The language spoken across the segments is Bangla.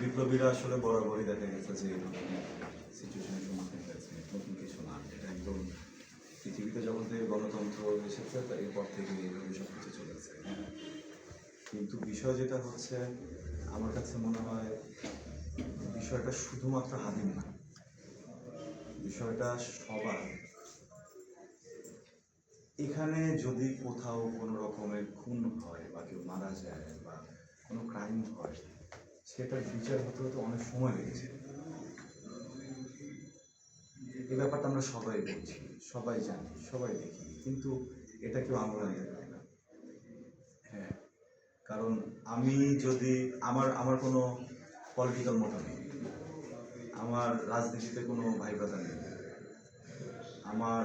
বিপ্লবীরা আসলে বরাবরই দেখা গেছে যে এই ধরনের সিচুয়েশনের সম্মুখীন হয়েছে, নতুন কিছু না। এটা একদম পৃথিবীতে যখন থেকে গণতন্ত্র এসেছে এরপর থেকে এইভাবে সব কিছু চলেছে। কিন্তু বিষয় যেটা হচ্ছে, আমার কাছে মনে হয় বিষয়টা শুধুমাত্র হাদিম না, বিষয়টা সবার। এখানে যদি কোথাও কোনো রকমের খুন হয় বা কেউ মারা যায় বা কোনো ক্রাইম হয়, সেটার বিচার হতে হতে অনেক সময় লেগেছে। এই ব্যাপারটা আমরা সবাই বলছি, সবাই জানি, সবাই দেখি, কিন্তু এটা কেউ আঙুল আনতে পারে না। হ্যাঁ, কারণ আমি যদি আমার আমার কোনো পলিটিক্যাল মোটিভ নেই, আমার রাজনীতিতে কোনো ভাই ব্রাদার নেই, আমার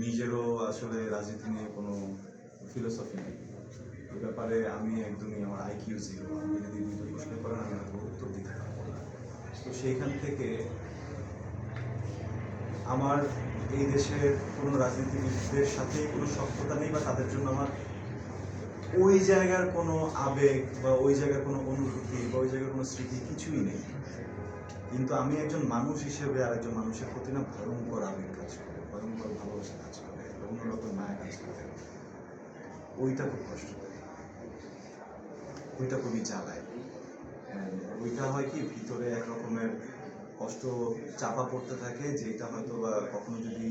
নিজেরও আসলে রাজনীতি নিয়ে কোনো ফিলোসফি নেই। এ ব্যাপারে আমি একদমই, আমার আইকিউ জিরো। আপনি যদি দুটো প্রশ্ন করেন আমি হয়তো উত্তর দিতে পারবো না। তো সেইখান থেকে আমার এই দেশের কোনো রাজনীতিবিদদের সাথে কোনো সখ্যতা নেই, বা তাদের জন্য আমার ওই জায়গার কোনো আবেগ বা ওই জায়গার কোনো অনুভূতি বা ওই জায়গার কোনো স্মৃতি কিছুই নেই। কিন্তু আমি একজন মানুষ হিসেবে আরেকজন মানুষের প্রতি না ভয়ঙ্কর আবেগ কাজ করে, ভয়ঙ্কর ভালোবাসা কাজ করে, অন্যরকম মায়া কাজ করে। ওইটা খুব কষ্ট দেয়, ওইটা খুবই জ্বালায়। ওইটা হয় কি, ভিতরে এক রকমের কষ্ট চাপা পড়তে থাকে, যেটা হয়তো বা কখনো যদি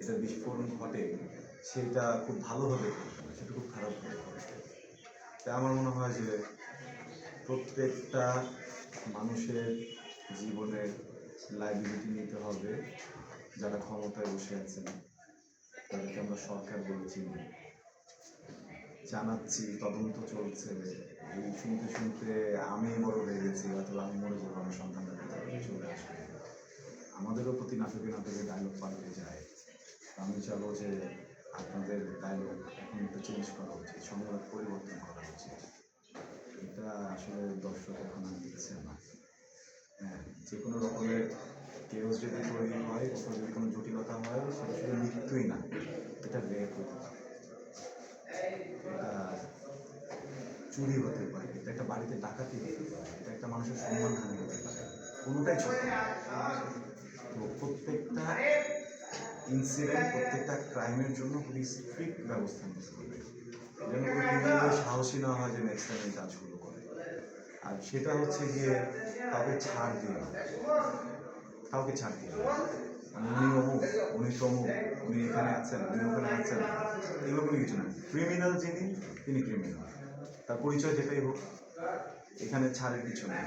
এটা বিস্ফোরণ ঘটে, সেটা খুব ভালোভাবে ঘটে না, সেটা খুব খারাপভাবে ঘটে। তাই আমার মনে হয় যে প্রত্যেকটা মানুষের জীবনের লাইবিলিটি নিতে হবে। যারা ক্ষমতায় বসে আছেন তাদেরকে আমরা সরকার বলে চিনি, জানাচ্ছি, তদন্ত চলছে। এই শুনতে শুনতে আমি বড় হয়ে গেছি, অথবা আমি মরে যাবো, আমার সন্তানরা কোথাও চলে আসবে, আমাদেরও প্রতি নাটকে নাটকে ডায়লগ পাল্টে যায়। আমি চাবো যে আপনাদের ডায়লগ এখন একটু চেঞ্জ করা উচিত, সংলাপ পরিবর্তন করা উচিত। এটা আসলে দর্শক এখন আর দিচ্ছে না। হ্যাঁ, যে কোনো রকমের কেউ যদি তৈরি হয়, কোথাও যদি কোনো জটিলতা হয়, সেটা শুধু মৃত্যুই না, এটা রেপ হতে পারে, এটা চুরি হতে পারে, এটা একটা বাড়িতে ডাকাতি হতে পারে, এটা একটা মানুষের সম্মানহানি হতে পারে, কোনোটাই ছোট না। তো প্রত্যেকটা ইনসিডেন্ট, প্রত্যেকটা ক্রাইমের জন্য খুবই স্ট্রিক্ট ব্যবস্থা নিতে হবে, যেন কোনো ক্রিমিনাল সাহসী না হয় যে নেক্সট টাইম এই কাজগুলো করে। আর সেটা হচ্ছে গিয়ে কাউকে ছাড় দিয়ে না, কাউকে ছাড় দিয়ে না। উনি অমুক, উনি তমুক, উনি এখানে আছেন, উনি ওখানে আছেন, এগুলো কোনো কিছু না। ক্রিমিনাল যিনি, তিনি ক্রিমিনাল, তার পরিচয় যেটাই হোক, এখানে ছাড়ের কিছু নেই।